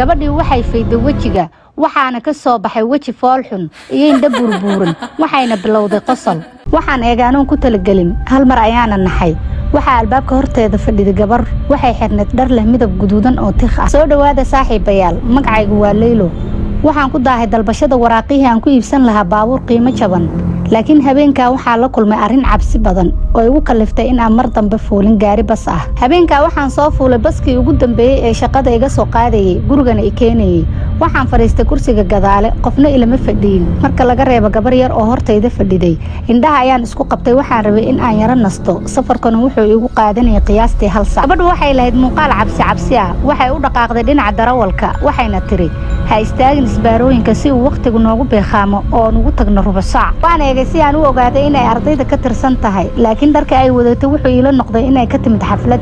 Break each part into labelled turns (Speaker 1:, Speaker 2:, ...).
Speaker 1: gabadhii waxay fayday wejiga waxaana ka soo baxay weji foolxun iyo indho burbuuran waxayna bilowday qosol. waxaan eegaanoon ku talagelin hal mar ayaana naxay. waxaa albaabka horteeda fadhiday gabar waxay xirneed dhar leh midab guduudan oo tiq ah. soo dhawaada saaxiibayaal, magacaygu waa Leylo. waxaan ku daahay dalbashada waraaqihii aan ku iibsan lahaa baabuur qiimo jaban, laakiin habeenkaa waxaa la kulmay arrin cabsi badan oo igu kaliftay in aan mar dambe fuulin gaari bas ah. habeenkaa waxaan soo fuulay baskii ugu dambeeyay ee shaqada iga soo qaadayay gurigana i keenayay. waxaan fadhiistay kursiga gadaale, qofna ilama fadhiyin marka laga reebo gabar yar oo hortayda fadhiday. indhaha ayaan isku qabtay, waxaan rabay in aan yaro nasto. safarkana wuxuu igu qaadanayay qiyaastii 1 saac. gabadhu waxay lahayd muuqaal cabsi ah. waxay u dhaqaaqday dhinaca darawalka waxayna tiri, ha istaagin isbaarooyinka si uu waqtigu noogu beeqaamo oo nugu tagno rubuc saac. waan eegay si aan u ogaaday inay ardayda ka tirsan tahay, laakiin dharka ay wadato wuxuu ila noqday inay ka timid xaflad.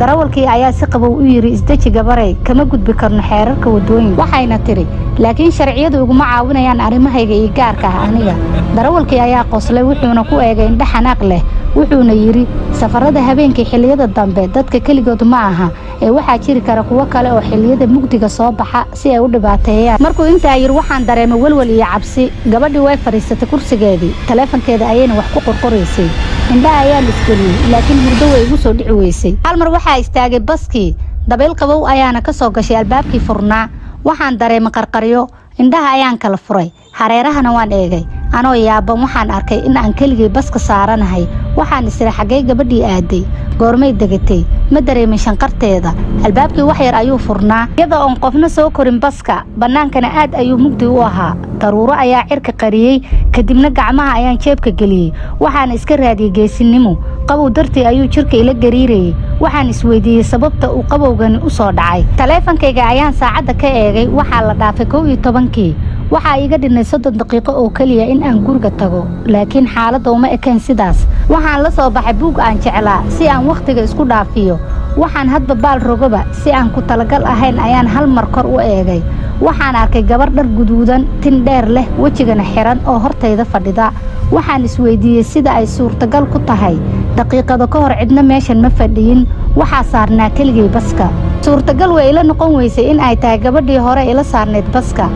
Speaker 1: darawalkii ayaa si qabow u yiri, isdeji gabaray, kama gudbi karno xeerarka wadooyinka. waxayna tiri, laakiin sharciyadu iguma caawinayaan arrimahayga iyo gaarka ah aniga. darawalkii ayaa qoslay wuxuuna ku eegay indho xanaaq leh, wuxuuna yiri, safarada habeenkii xilliyada dambe dadka keligood ma aha ee waxaa jiri kara kuwo kale oo xilliyada mugdiga soo baxa si ay u dhibaateeyaan. markuu intaa yiri waxaan dareemay walwal iyo cabsi. gabadhii way fadhiisatay kursigeedii, taleefankeeda ayayna wax ku qorqoraysay. indhaha ayaan isgeliyey, laakiin hurdo way igu soo dhici weysay. hal mar waxaa istaagay baskii, dabayl qabow ayaana ka soo gashay albaabkii furnaa. waxaan dareemay qarqaryo, indhaha ayaan kala furay, hareerahana waan eegay. anoo yaaban waxaan arkay in aan keligay baska saaranahay. waxaan isiri xaggee gabadhii aaday, goormay degatay, ma dareemin shanqarteeda. albaabkii wax yar ayuu furnaa, iyada oon qofna soo korin baska. bannaankana aad ayuu mugdi u ahaa. daruuro ayaa cirka qariyey, kadibna gacmaha ayaan jeebka geliyey. waxaan iska raadiyey geesinimo. qabow dartii ayuu jirka ila gariirayay. waxaan isweydiiyey sababta uu qabowgani u soo dhacay. taleefankayga ayaan saacadda ka eegay, waxaa la dhaafay 11:00. waxaa iga dhinay 30 daqiiqo oo keliya in aan guriga tago, laakiin xaaladda uma ekayn sidaas. waxaan la soo baxay buug aan jeclaa si aan wakhtiga isku dhaafiyo. waxaan hadba baal rogaba si aan ku talagal ahayn ayaan hal mar kor u eegay. waxaan arkay gabar dhar guduudan, tin dheer leh, wejigana xiran oo hortayda fadhida. waxaan isweydiiyey sida ay suurtagal ku tahay. daqiiqado ka hor cidna meeshan ma fadhiyin, waxaa saarnaa keligay baska. suurtagal way ila noqon weysay in ay tahay gabadhii hore ila saarneyd baska.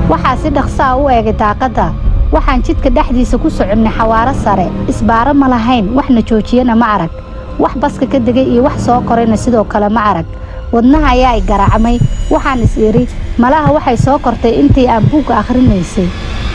Speaker 1: waxaa si dhaqso ah u eegay daaqadda. waxaan jidka dhexdiisa ku soconnay xawaaro sare, isbaaro ma lahayn, waxna joojiyana ma arag. wax baska ka degay iyo wax soo korayna sidoo kale ma arag. wadnaha ayaa i garaacmay. waxaan is iri, malaha waxay soo kortay intii aan buugga akhrinaysay.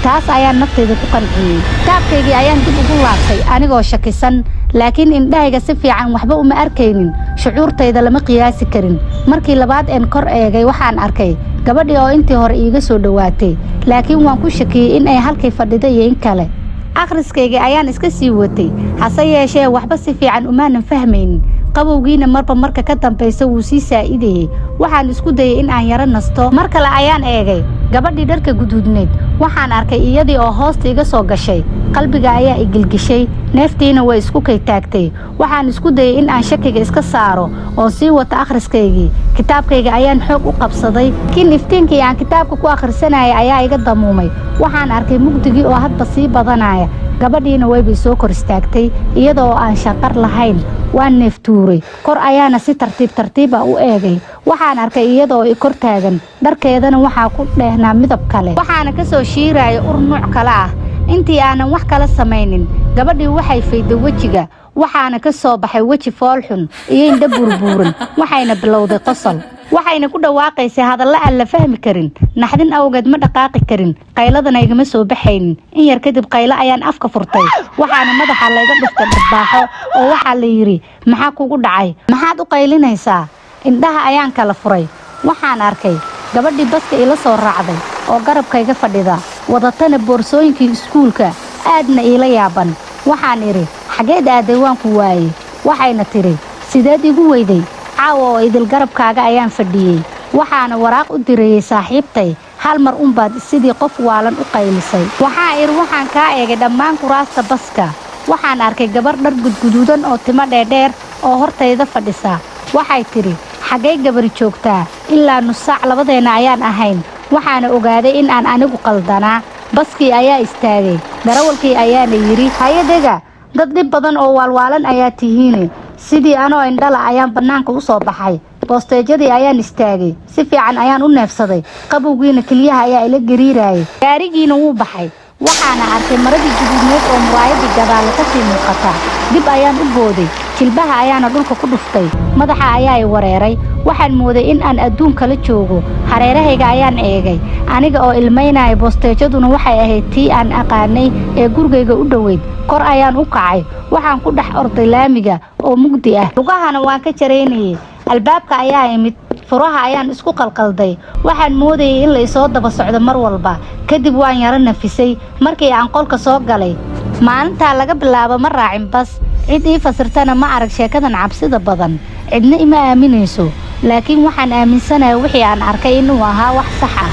Speaker 1: taas ayaan naftayda ku qanciyey. kitaabkaygii ayaan dib ugu laabtay anigoo shakisan, laakiin indhahayga si fiican waxba uma arkaynin. shucuurtayda lama qiyaasi karin. markii labaad een kor eegay waxaan arkay gabadhii oo intii hore iiga soo dhawaatay, laakiin waan ku shakiyey in ay halkay fadhida iyo in kale. akhriskaygii ayaan iska sii watay, hase yeeshee waxba si fiican umaanan fahmaynin. qabowgiina marba marka ka dambaysa wuu sii saa'idayey. waxaan isku dayay in aan yaro nasto. mar kale ayaan eegay gabadhii dharka guduudneed. waxaan arkay iyadii oo hoosta iga soo gashay. qalbiga ayaa i gilgishay, neeftiina way isku kay taagtay. waxaan isku dayay in aan shakiga iska saaro oo sii wata akhriskaygii. kitaabkayga ayaan xoog u qabsaday, laakiin iftiinkii aan kitaabka ku akhrisanayay ayaa iga damuumay. waxaan arkay mugdigii oo hadba sii badanaya. gabadhiina waybay soo kor istaagtay iyada oo aan shaqar lahayn. waan neeftuuray, kor ayaana si tartiib ah u eegay. waxaan arkay iyada oo i kor taagan, dharkeedana waxaa ku dheehnaa midab kale. waxaana ka soo shiiraya ur nuuc kale ah. intii aanan wax kala samaynin, gabadhii waxay fayday wejiga waxaana ka soo baxay weji foolxun iyo indho burbuuran waxayna bilowday qosol. waxayna ku dhawaaqaysay hadallo aan la fahmi karin. naxdin awgeed ma dhaqaaqi karin, qayladana igama soo baxaynin. in yar kadib qaylo ayaan afka furtay, waxaana madaxa layga dhiftay dharbaaxo oo waxaa la yiri, maxaa kugu dhacay, maxaad u qaylinaysaa? indhaha ayaan kala furay. waxaan arkay gabadhii baska ila soo raacday oo garabkayga fadhida, wadatana boorsooyinkii iskuulka, aadna iila yaaban. waxaan iri, xageed aaday waan ku waayey. waxayna tiri, sideed igu weyday? caawa oo idil garabkaaga ayaan fadhiyey. waxaana waraaq u dirayey saaxiibtay, hal mar unbaad sidii qof waalan u qaylisay. waxaa iri, waxaan kaa eegay dhammaan kuraasta baska. waxaan arkay gabar dhar gudguduudan oo timo dheerdheer oo hortayda fadhisa. waxay tiri, xaggay gabari joogtaa? ilaa nus saac labadeena ayaan ahayn. waxaana ogaaday in aan anigu qaldanaa. baskii ayaa istaagay. darawalkii ayaana yiri, hayadega, dad dhib badan oo waalwaalan ayaa tihiine. sidii anoo indhala ayaan bannaanka u soo baxay. boosteejadii ayaan istaagay si fiican ayaan u neefsaday qabowgiina keliyaha ayaa ila gariirayay gaarigiina wuu baxay waxaana arkay maradii guduudneed oo muraayadii gadaal ka sii muuqata dib ayaan u booday jilbaha ayaana dhulka ku dhuftay madaxa ayaa i wareeray waxaan mooday in aan adduun kala joogo hareerahayga ayaan eegay aniga oo ilmaynaya boosteejaduna waxay ahayd tii aan aqaanay ee gurigayga u dhoweyd kor ayaan u kacay waxaan ku dhex orday laamiga oo mugdi ah lugahana waan ka jaraynayay albaabka ayaa imid furaha ayaan isku qalqalday waxaan moodayay in la isoo daba socdo mar walba kadib waan yaro nafisay markii aan qolka soo galay maalintaa laga bilaabo ma raacin bas cid ii fasirtana ma arag sheekadan cabsida badan cidna ima aaminayso laakiin waxaan aaminsanahay wixii aan arkay inuu ahaa wax sax ah